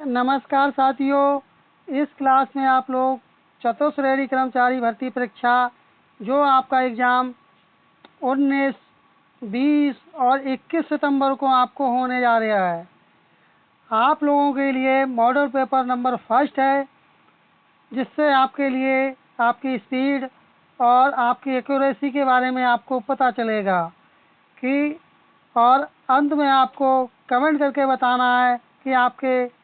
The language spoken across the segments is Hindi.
नमस्कार साथियों, इस क्लास में आप लोग चतुश्रेणी कर्मचारी भर्ती परीक्षा जो आपका एग्ज़ाम 19, 20 और 21 सितंबर को आपको होने जा रहा है। आप लोगों के लिए मॉडल पेपर नंबर फर्स्ट है, जिससे आपके लिए आपकी स्पीड और आपकी एक्यूरेसी के बारे में आपको पता चलेगा कि और अंत में आपको कमेंट करके बताना है कि आपके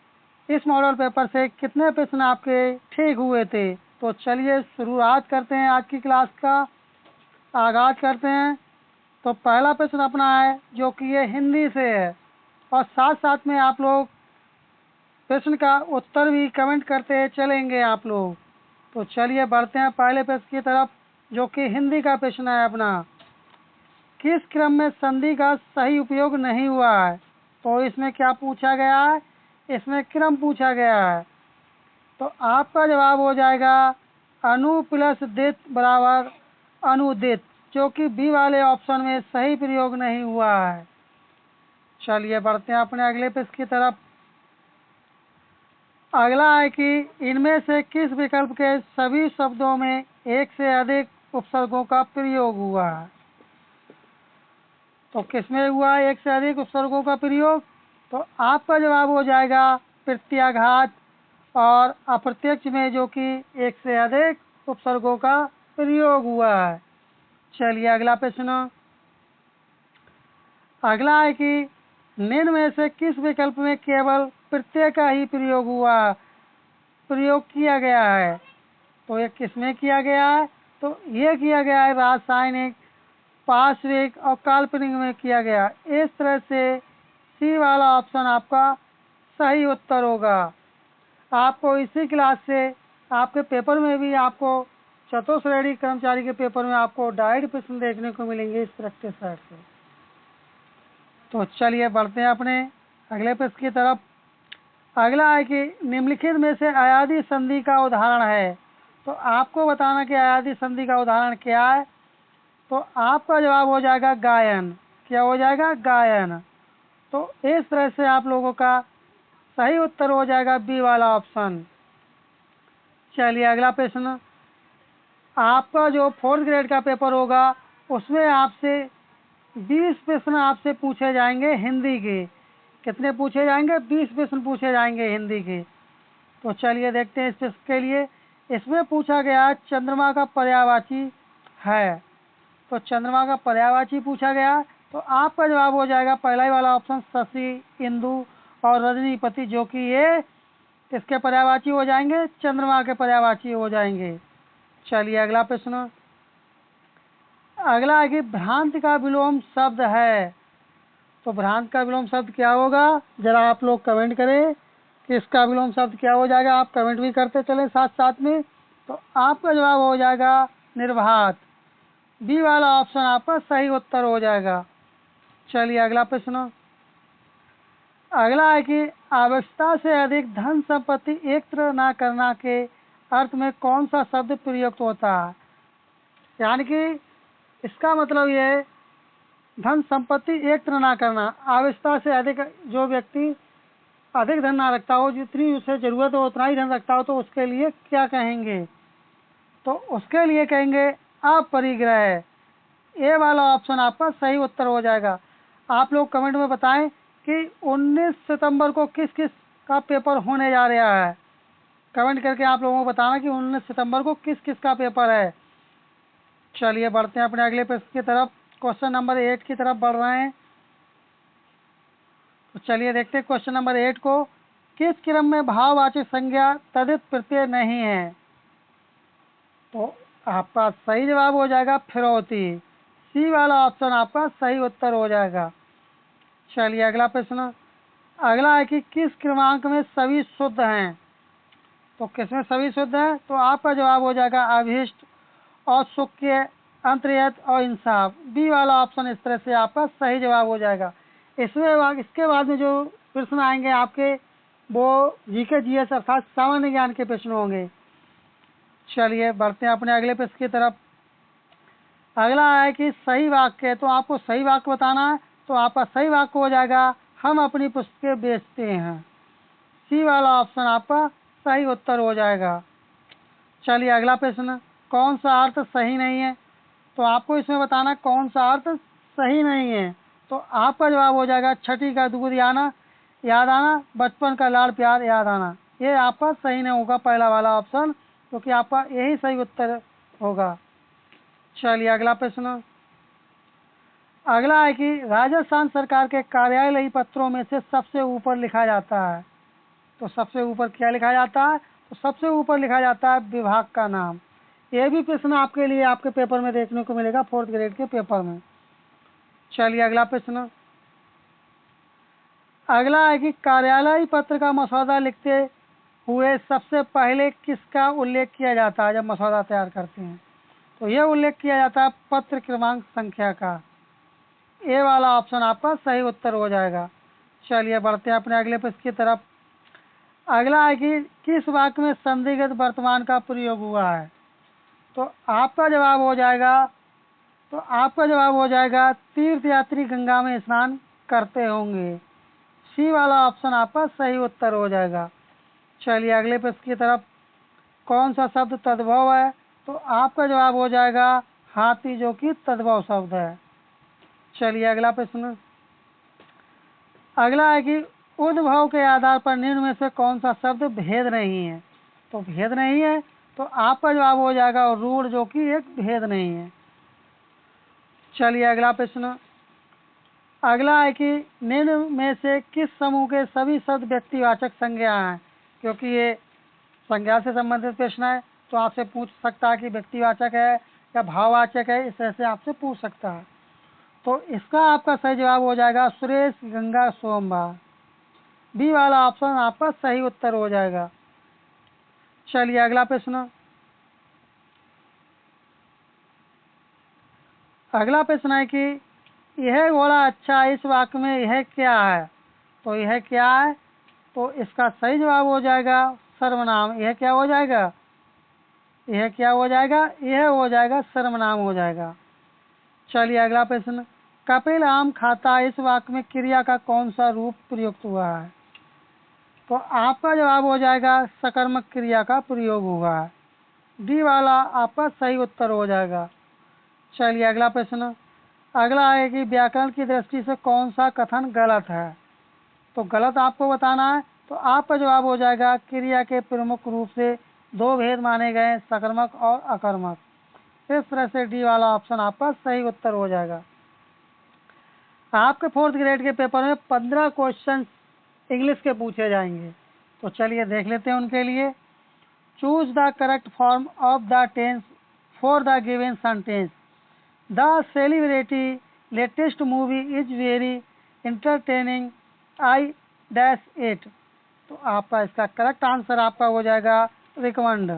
इस मॉडल पेपर से कितने प्रश्न आपके ठीक हुए थे। तो चलिए शुरुआत करते हैं, आज की क्लास का आगाज़ करते हैं। तो पहला प्रश्न अपना है जो कि ये हिंदी से है, और साथ साथ में आप लोग प्रश्न का उत्तर भी कमेंट करते चलेंगे आप लोग। तो चलिए बढ़ते हैं पहले प्रश्न की तरफ, जो कि हिंदी का प्रश्न है अपना। किस क्रम में संधि का सही उपयोग नहीं हुआ है? तो इसमें क्या पूछा गया है? इसमें क्रम पूछा गया है। तो आपका जवाब हो जाएगा अनु प्लस दित बराबर अनुदित, जो कि बी वाले ऑप्शन में सही प्रयोग नहीं हुआ है। चलिए बढ़ते हैं अपने अगले प्रश्न की तरफ। अगला है कि इनमें से किस विकल्प के सभी शब्दों में एक से अधिक उपसर्गों का प्रयोग हुआ है? तो किसमें हुआ है एक से अधिक उपसर्गों का प्रयोग? तो आपका जवाब हो जाएगा प्रत्याघात और अप्रत्यक्ष में, जो कि एक से अधिक उपसर्गों का प्रयोग हुआ है। चलिए अगला प्रश्न। अगला है कि निम्न में से किस विकल्प में केवल प्रत्यय का ही प्रयोग किया गया है? तो ये किसमें किया गया है? तो ये किया गया है रासायनिक, पार्श्विक और काल्पनिक में किया गया। इस तरह से सी वाला ऑप्शन आपका सही उत्तर होगा। आपको इसी क्लास से आपके पेपर में भी आपको चतुश्रेणी कर्मचारी के पेपर में आपको डायरेक्ट प्रश्न देखने को मिलेंगे इस प्रैक्टिस सेट से। तो चलिए बढ़ते हैं अपने अगले प्रश्न की तरफ। अगला है कि निम्नलिखित में से अयादी संधि का उदाहरण है। तो आपको बताना कि अयादी संधि का उदाहरण क्या है। तो आपका जवाब हो जाएगा गायन। क्या हो जाएगा? गायन। तो इस तरह से आप लोगों का सही उत्तर हो जाएगा बी वाला ऑप्शन। चलिए अगला प्रश्न। आपका जो 4th ग्रेड का पेपर होगा उसमें आपसे 20 प्रश्न आपसे पूछे जाएंगे हिंदी के। कितने पूछे जाएंगे? 20 प्रश्न पूछे जाएंगे हिंदी के। तो चलिए देखते हैं इस प्रश्न के लिए। इसमें पूछा गया चंद्रमा का पर्यायवाची है। तो चंद्रमा का पर्यायवाची पूछा गया। तो आपका जवाब हो जाएगा पहला ही वाला ऑप्शन शशि, इंदु और रजनीपति, जो कि ये किसके पर्यायवाची हो जाएंगे? चंद्रमा के पर्यायवाची हो जाएंगे। चलिए अगला प्रश्न। अगला है कि भ्रांत का विलोम शब्द है। तो भ्रांत का विलोम शब्द क्या होगा? जरा आप लोग कमेंट करें कि इसका विलोम शब्द क्या हो जाएगा। आप कमेंट भी करते चलें साथ साथ में। तो आपका जवाब हो जाएगा निर्भात। बी वाला ऑप्शन आपका सही उत्तर हो जाएगा। चलिए अगला प्रश्न। अगला है कि आवश्यकता से अधिक धन संपत्ति एकत्र न करना के अर्थ में कौन सा शब्द प्रयुक्त होता है? यानी कि इसका मतलब ये धन संपत्ति एकत्र ना करना, आवश्यकता से अधिक, जो व्यक्ति अधिक धन ना रखता हो, जितनी उसे जरूरत हो उतना ही धन रखता हो, तो उसके लिए क्या कहेंगे? तो उसके लिए कहेंगे अपरिग्रह। ए वाला ऑप्शन आपका सही उत्तर हो जाएगा। आप लोग कमेंट में बताएं कि 19 सितंबर को किस किस का पेपर होने जा रहा है। कमेंट करके आप लोगों को बताना कि 19 सितंबर को किस किस का पेपर है। चलिए बढ़ते हैं अपने अगले प्रश्न की तरफ। क्वेश्चन नंबर 8 की तरफ बढ़ रहे हैं। तो चलिए देखते हैं क्वेश्चन नंबर 8 को। किस क्रम में भाववाचक संज्ञा तदित प्रत्यय नहीं है? तो आपका सही जवाब हो जाएगा फिरौती। सी वाला ऑप्शन आपका सही उत्तर हो जाएगा। चलिए अगला प्रश्न। अगला है कि किस क्रमांक में सभी शुद्ध हैं? तो किसमें सभी शुद्ध हैं? तो आपका जवाब हो जाएगा अभिष्ट, औत्सुक्य, अंतर्यत और इंसाफ। बी वाला ऑप्शन इस तरह से आपका सही जवाब हो जाएगा। इसके बाद में जो प्रश्न आएंगे आपके, वो जीके जीएस अर्थात सामान्य ज्ञान के प्रश्न होंगे। चलिए बढ़ते हैं अपने अगले प्रश्न की तरफ। अगला है कि सही वाक्य। तो आपको सही वाक्य बताना है। तो आपका सही वाक्य हो जाएगा हम अपनी पुस्तकें बेचते हैं। सी वाला ऑप्शन आपका सही उत्तर हो जाएगा। चलिए अगला प्रश्न, कौन सा अर्थ सही नहीं है? तो आपको इसमें बताना कौन सा अर्थ सही नहीं है। तो आपका जवाब हो जाएगा छठी का दूध याद आना, बचपन का लाड़ प्यार याद आना। ये आपका सही नहीं होगा पहला वाला ऑप्शन, क्योंकि आपका यही सही उत्तर होगा। चलिए अगला प्रश्न, अगला है कि राजस्थान सरकार के कार्यालयी पत्रों में से सबसे ऊपर लिखा जाता है। तो सबसे ऊपर क्या लिखा जाता है? तो सबसे ऊपर लिखा जाता है विभाग का नाम। ये भी प्रश्न आपके लिए आपके पेपर में देखने को मिलेगा, 4th ग्रेड के पेपर में। चलिए अगला प्रश्न, अगला है कि कार्यालयी पत्र का मसौदा लिखते हुए सबसे पहले किसका उल्लेख किया जाता है जब मसौदा तैयार करते हैं? तो यह उल्लेख किया जाता है पत्र क्रमांक संख्या का। ए वाला ऑप्शन आपका सही उत्तर हो जाएगा। चलिए बढ़ते हैं अपने अगले प्रश्न की तरफ। अगला है कि किस वाक्य में संदिग्ध वर्तमान का प्रयोग हुआ है? तो आपका जवाब हो जाएगा तीर्थयात्री गंगा में स्नान करते होंगे। सी वाला ऑप्शन आपका सही उत्तर हो जाएगा। चलिए अगले प्रश्न की तरफ, कौन सा शब्द तद्भव है? तो आपका जवाब हो जाएगा हाथी, जो कि तद्भव शब्द है। चलिए अगला प्रश्न, अगला है कि उद्भव के आधार पर निम्न में से कौन सा शब्द भेद नहीं है? तो भेद नहीं है, तो आपका जवाब हो जाएगा रूढ़, जो कि एक भेद नहीं है। चलिए अगला प्रश्न, अगला है कि निम्न में से किस समूह के सभी शब्द व्यक्तिवाचक संज्ञा हैं? क्योंकि ये संज्ञा से संबंधित प्रश्न है, तो आपसे पूछ सकता है कि व्यक्तिवाचक है या भाववाचक है, इस तरह से आपसे पूछ सकता है। तो इसका आपका सही जवाब हो जाएगा सुरेश, गंगा, सोमवार। बी वाला ऑप्शन आपका सही उत्तर हो जाएगा। चलिए अगला प्रश्न, अगला प्रश्न है कि यह घोड़ा अच्छा है, इस वाक्य में यह क्या है? तो यह क्या है? तो इसका सही जवाब हो जाएगा सर्वनाम। यह क्या हो जाएगा? यह क्या हो जाएगा? यह हो जाएगा सर्वनाम हो जाएगा। चलिए अगला प्रश्न, कपिल आम खाता है, इस वाक्य में क्रिया का कौन सा रूप प्रयुक्त हुआ है? तो आपका जवाब हो जाएगा सकर्मक क्रिया का प्रयोग हुआ है। डी वाला आपका सही उत्तर हो जाएगा। चलिए अगला प्रश्न, अगला है कि व्याकरण की दृष्टि से कौन सा कथन गलत है? तो गलत आपको बताना है। तो आपका जवाब हो जाएगा क्रिया के प्रमुख रूप से दो भेद माने गए, सकर्मक और अकर्मक। इस तरह से डी वाला ऑप्शन आपका सही उत्तर हो जाएगा। आपके 4th ग्रेड के पेपर में 15 क्वेश्चन इंग्लिश के पूछे जाएंगे, तो चलिए देख लेते हैं उनके लिए। Choose the correct form of the tense for the given sentence. The celebrity latest movie is very entertaining, I dash it. तो आपका इसका करेक्ट आंसर आपका हो जाएगा रिकमेंड।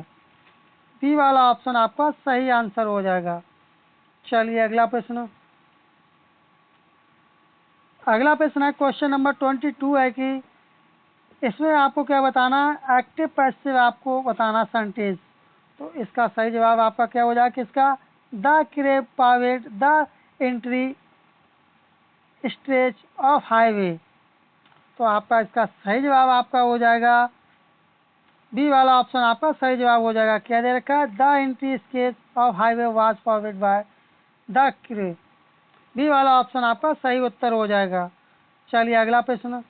बी वाला ऑप्शन आपका सही आंसर हो जाएगा। चलिए अगला प्रश्न, अगला प्रश्न है क्वेश्चन नंबर 22 है कि इसमें आपको क्या बताना है? एक्टिव पैसिव आपको बताना सेंटेंस। तो इसका सही जवाब आपका क्या हो जाएगा? किसका? The crew paved the entry stretch of highway. तो आपका इसका सही जवाब आपका हो जाएगा बी वाला ऑप्शन आपका सही जवाब हो जाएगा। क्या दे रखा है? The entry sketch of highway was paved by the crew. B वाला ऑप्शन आपका सही उत्तर हो जाएगा। चलिए अगला प्रश्न,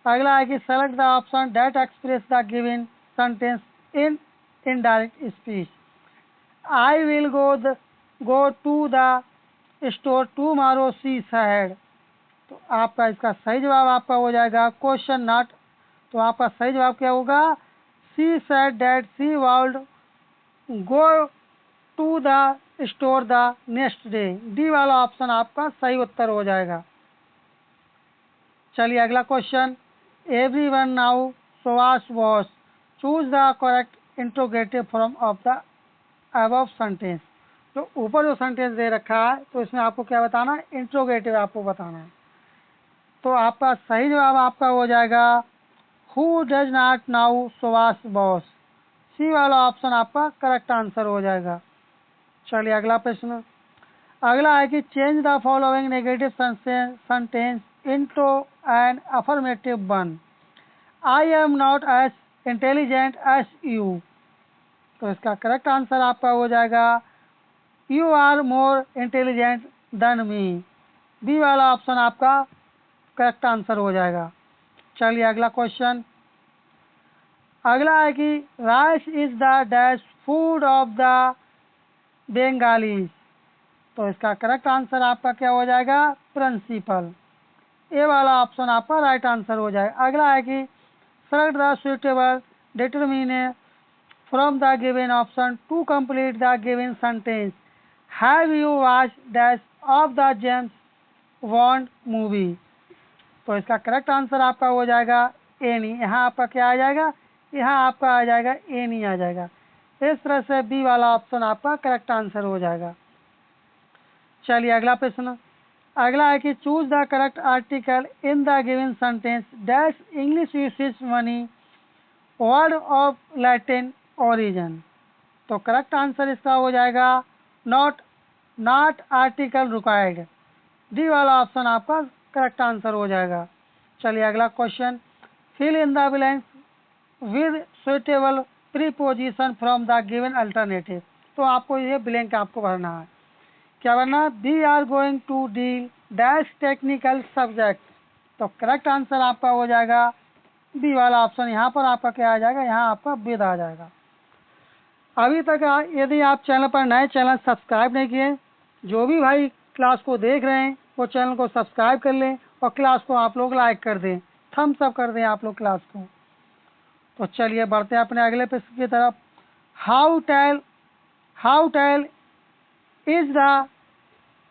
अगला है कि select the option that express the given sentence in indirect speech. I will go to the store tomorrow, she said. तो आपका इसका सही जवाब आपका हो जाएगा क्वेश्चन नॉट। तो आपका सही जवाब क्या होगा? She said that she would go to the store the next day. D वाला ऑप्शन आपका सही उत्तर हो जाएगा। चलिए अगला question, everyone knows so was wash, choose the correct interrogative form of the above sentence. तो ऊपर जो सेंटेंस दे रखा है, तो इसमें आपको क्या बताना है? इंट्रोगेटिव आपको बताना है। तो आपका सही जवाब आपका हो जाएगा who does not know so was wash. C वाला ऑप्शन आपका करेक्ट आंसर हो जाएगा। चलिए अगला प्रश्न, अगला है कि change the following negative sentence into an affirmative one. I am not as intelligent as you. तो इसका करेक्ट आंसर आपका हो जाएगा you are more intelligent than me. B वाला ऑप्शन आपका करेक्ट आंसर हो जाएगा। चलिए अगला क्वेश्चन। अगला है कि rice is the dash food of the Bengalis. तो इसका करेक्ट आंसर आपका क्या हो जाएगा? प्रिंसिपल। ए वाला ऑप्शन आपका राइट आंसर हो जाएगा। अगला है कि select the suitable determinant from the given option to complete the given sentence. Have you watched dash of the James Bond movie. तो इसका करेक्ट आंसर आपका हो जाएगा एनी। यहाँ आपका क्या आ जाएगा? यहाँ आपका आ जाएगा एनी आ जाएगा। इस तरह से बी वाला ऑप्शन आपका करेक्ट आंसर हो जाएगा। चलिए अगला प्रश्न। अगला है कि choose the correct article in the given sentence dash English usage many word of Latin origin. तो करेक्ट आंसर इसका हो जाएगा नॉट आर्टिकल रिक्वायर्ड। डी वाला ऑप्शन आपका करेक्ट आंसर हो जाएगा। चलिए अगला question. Fill in the blanks with suitable preposition from the given alternative. तो आपको ये ब्लैंक आपको भरना है। क्या भरना? We are going to deal dash technical subject. तो करेक्ट आंसर आपका हो जाएगा बी वाला ऑप्शन। यहाँ पर आपका क्या आ जाएगा? यहाँ आपका विद आ जाएगा। अभी तक यदि आप चैनल पर नए, चैनल सब्सक्राइब नहीं किए, जो भी भाई क्लास को देख रहे हैं वो चैनल को सब्सक्राइब कर लें और क्लास को आप लोग लाइक कर दें, थम्स अप कर दें आप लोग क्लास को। तो चलिए बढ़ते हैं अपने अगले प्रश्न की तरफ। How tall is the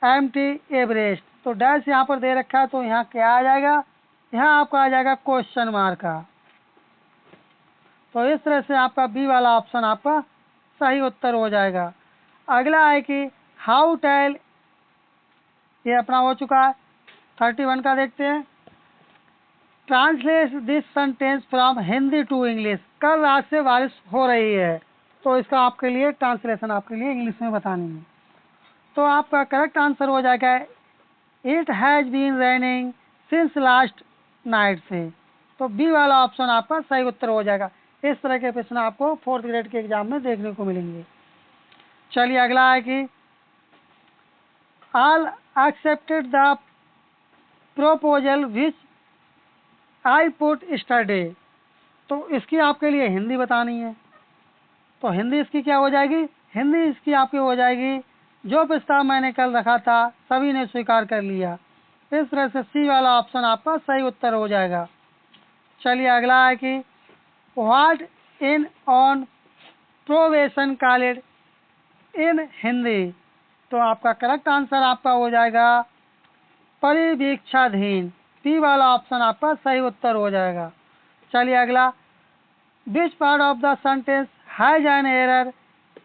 empty Everest. तो डैश यहाँ पर दे रखा है, तो यहाँ क्या आ जाएगा? यहाँ आपका आ जाएगा क्वेश्चन मार्क का। तो इस तरह से आपका बी वाला ऑप्शन आपका सही उत्तर हो जाएगा। अगला है कि हाउ टेल, ये अपना हो चुका है। 31 का देखते हैं। Translate this sentence from Hindi to English. कल रात से बारिश हो रही है, तो इसका आपके लिए ट्रांसलेशन आपके लिए इंग्लिश में बतानी है। तो आपका करेक्ट आंसर हो जाएगा it has been raining since last night से। तो बी वाला ऑप्शन आपका सही उत्तर हो जाएगा। इस तरह के प्रश्न आपको 4th ग्रेड के एग्जाम में देखने को मिलेंगे। चलिए अगला है कि all accepted the proposal which I put yesterday. तो इसकी आपके लिए हिंदी बतानी है। तो हिंदी इसकी क्या हो जाएगी? हिंदी इसकी आपकी हो जाएगी जो प्रस्ताव मैंने कल रखा था सभी ने स्वीकार कर लिया। इस तरह से सी वाला ऑप्शन आपका सही उत्तर हो जाएगा। चलिए अगला है कि what in on probation college in Hindi. तो आपका करेक्ट आंसर आपका हो जाएगा परिवीक्षाधीन। पी वाला ऑप्शन आपका सही उत्तर हो जाएगा। चलिए अगला। Which part of the sentence has an error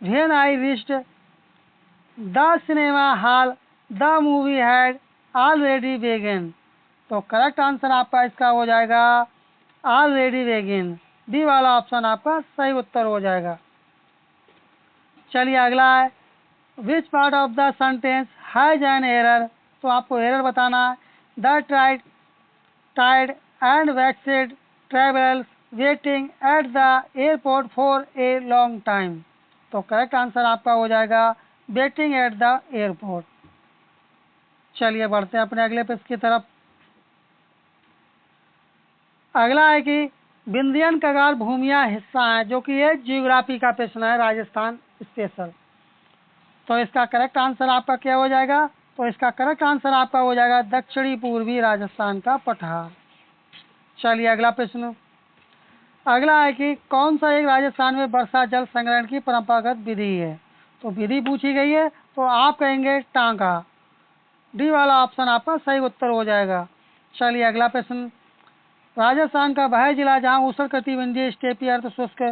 when I reached the cinema hall the movie had already begin. तो करेक्ट आंसर आपका इसका हो जाएगा ऑलरेडी बेगिन। डी वाला ऑप्शन आपका सही उत्तर हो जाएगा। चलिए अगला है which part of the sentence has an error. तो आपको एरर बताना है। द टाइड and vexed travellers waiting at the airport for a long time. तो करेक्ट आंसर आपका हो जाएगा वेटिंग एट द एयरपोर्ट। चलिए बढ़ते हैं अपने अगले प्रश्न की तरफ। अगला है कि विंध्यन कगार भूमियां हिस्सा है, जो कि ये जियोग्राफी का प्रश्न है, राजस्थान स्पेशल। तो इसका करेक्ट आंसर आपका क्या हो जाएगा? तो इसका करेक्ट आंसर आपका हो जाएगा दक्षिणी पूर्वी राजस्थान का पठार। चलिए अगला प्रश्न। अगला है कि कौन सा एक राजस्थान में वर्षा जल संग्रहण की परंपरागत विधि है। तो विधि पूछी गई है, तो आप कहेंगे टांका। डी वाला ऑप्शन आपका सही उत्तर हो जाएगा। चलिए अगला प्रश्न। राजस्थान का वह जिला जहाँ उष्णकटिबंधीय स्टेपी अर्ध शुष्क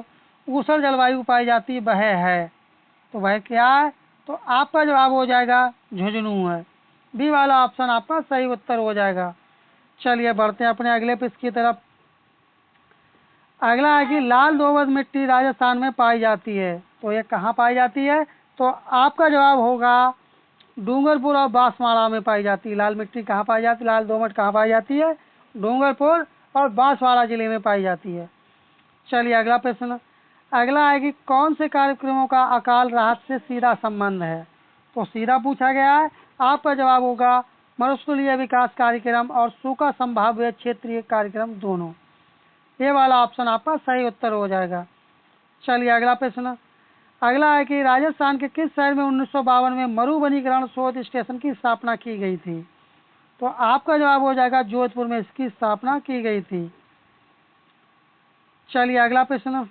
ऊष्ण जलवायु पाई जाती वह है। तो वह क्या है? तो आपका जवाब हो जाएगा झुंझुनू है। बी वाला ऑप्शन आपका सही उत्तर हो जाएगा। चलिए बढ़ते हैं अपने अगले प्रश्न की तरफ। अगला है कि लाल दोमट मिट्टी राजस्थान में पाई जाती है। तो ये कहाँ पाई जाती है? तो आपका जवाब होगा डूंगरपुर और बांसवाड़ा में पाई जाती है। लाल मिट्टी कहाँ पाई जाती है? लाल दोमट कहाँ पाई जाती है? डूंगरपुर और बांसवाड़ा जिले में पाई जाती है। चलिए अगला प्रश्न, अगला है कि कौन से कार्यक्रमों का अकाल राहत से सीधा संबंध है? तो सीधा पूछा गया है। आपका जवाब होगा मरुस्थलीय विकास कार्यक्रम और सूखा संभाव्य क्षेत्रीय कार्यक्रम दोनों। ये वाला ऑप्शन आपका सही उत्तर हो जाएगा। चलिए अगला प्रश्न, अगला है कि राजस्थान के किस शहर में 1952 में मरुवनीकरण शोध स्टेशन की स्थापना की गई थी? तो आपका जवाब हो जाएगा जोधपुर में इसकी स्थापना की गई थी। चलिए अगला प्रश्न,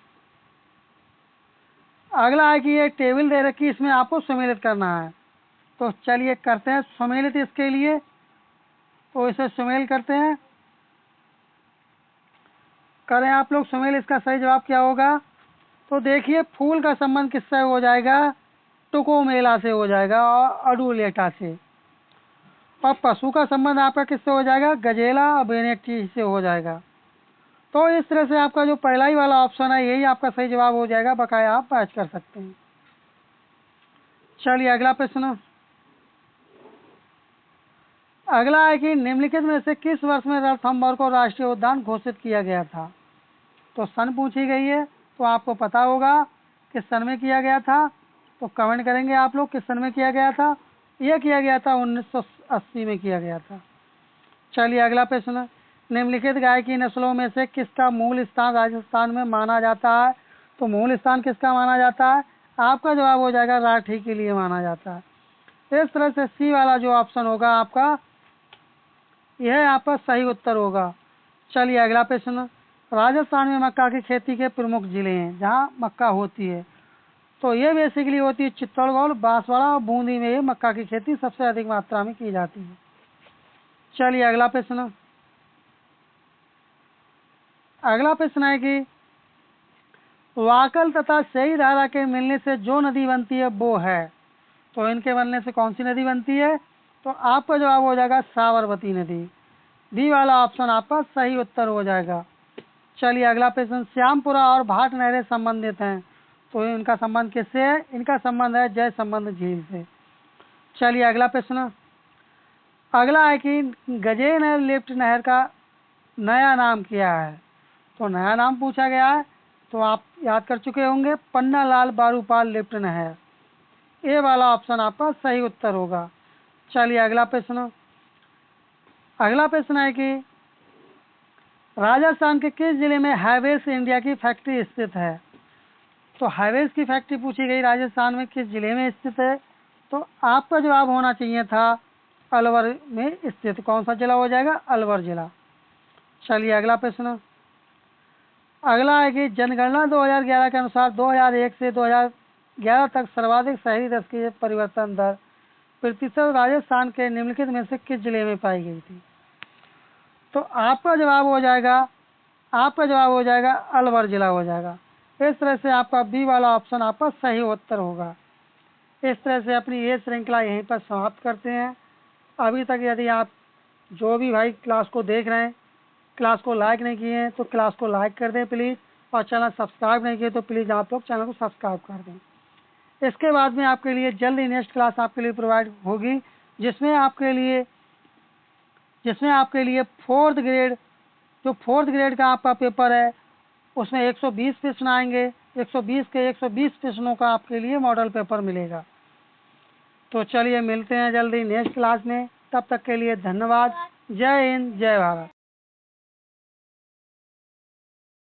अगला है कि ये टेबल दे रखी, इसमें आपको सम्मिलित करना है। तो चलिए करते हैं सम्मिलित इसके लिए। तो इसे सम्मिलित करते हैं, करें आप लोग सम्मिलित। इसका सही जवाब क्या होगा? तो देखिए फूल का संबंध किससे हो जाएगा? टुको मेला से हो जाएगा और अडुलेटा से। और पशु का संबंध आपका किससे हो जाएगा? गजेला और बेनेटी से हो जाएगा। तो इस तरह से आपका जो पहला ही वाला ऑप्शन है यही आपका सही जवाब हो जाएगा, बकाया आप मैच कर सकते हैं। चलिए अगला प्रश्न, अगला है कि निम्नलिखित में से किस वर्ष में रणथंभौर को राष्ट्रीय उद्यान घोषित किया गया था? तो सन पूछी गई है, तो आपको पता होगा किस सन में किया गया था। तो कमेंट करेंगे आप लोग किस सन में किया गया था। यह किया गया था 1980 में किया गया था। चलिए अगला प्रश्न, निम्नलिखित गाय की नस्लों में से किसका मूल स्थान राजस्थान में माना जाता है? तो मूल स्थान किसका माना जाता है? आपका जवाब हो जाएगा राठी के लिए माना जाता है। इस तरह से सी वाला जो ऑप्शन होगा आपका, यह आपका सही उत्तर होगा। चलिए अगला प्रश्न, राजस्थान में मक्का की खेती के प्रमुख जिले हैं जहाँ मक्का होती है। तो ये बेसिकली होती है चित्तौड़गढ़, बांसवाड़ा और बूंदी में ये मक्का की खेती सबसे अधिक मात्रा में की जाती है। चलिए अगला प्रश्न, अगला प्रश्न है कि वाकल तथा सही धारा के मिलने से जो नदी बनती है वो है। तो इनके बनने से कौन सी नदी बनती है? तो आपका जवाब हो जाएगा साबरमती नदी। डी वाला ऑप्शन आपका सही उत्तर हो जाएगा। चलिए अगला प्रश्न, श्यामपुरा और भाट नहरें संबंधित हैं। तो इनका संबंध किससे है? इनका संबंध है जय संबंध झील से। चलिए अगला प्रश्न, अगला है कि गजेनर लिफ्ट नहर का नया नाम क्या है? तो नया नाम पूछा गया है, तो आप याद कर चुके होंगे, पन्ना लाल बारूपाल लिफ्ट नहर। ये वाला ऑप्शन आपका सही उत्तर होगा। चलिए अगला प्रश्न, अगला प्रश्न है कि राजस्थान के किस जिले में हाईवेज इंडिया की फैक्ट्री स्थित है? तो हाईवेज की फैक्ट्री पूछी गई राजस्थान में किस जिले में स्थित है? तो आपका जवाब होना चाहिए था अलवर में स्थित। कौन सा जिला हो जाएगा? अलवर जिला। चलिए अगला प्रश्न, अगला है कि जनगणना 2011 के अनुसार 2001 से 2011 तक सर्वाधिक शहरी दर की परिवर्तन दर प्रतिशत राजस्थान के निम्नलिखित में से किस जिले में पाई गई थी? तो आपका जवाब हो जाएगा अलवर जिला हो जाएगा। इस तरह से आपका बी वाला ऑप्शन आपका सही उत्तर होगा। इस तरह से अपनी ये श्रृंखला यहीं पर समाप्त करते हैं। अभी तक यदि आप जो भी भाई क्लास को देख रहे हैं, क्लास को लाइक नहीं किए हैं तो क्लास को लाइक कर दें प्लीज़, और चैनल सब्सक्राइब नहीं किए तो प्लीज़ आप लोग चैनल को सब्सक्राइब कर दें। इसके बाद में आपके लिए जल्द ही नेक्स्ट क्लास आपके लिए प्रोवाइड होगी, जिसमें आपके लिए फोर्थ ग्रेड का आपका पेपर है, उसमें 120 प्रश्न आएंगे। 120 के 120 प्रश्नों का आपके लिए मॉडल पेपर मिलेगा। तो चलिए मिलते हैं जल्दी नेक्स्ट क्लास में, तब तक के लिए धन्यवाद। जय हिंद, जय भारत।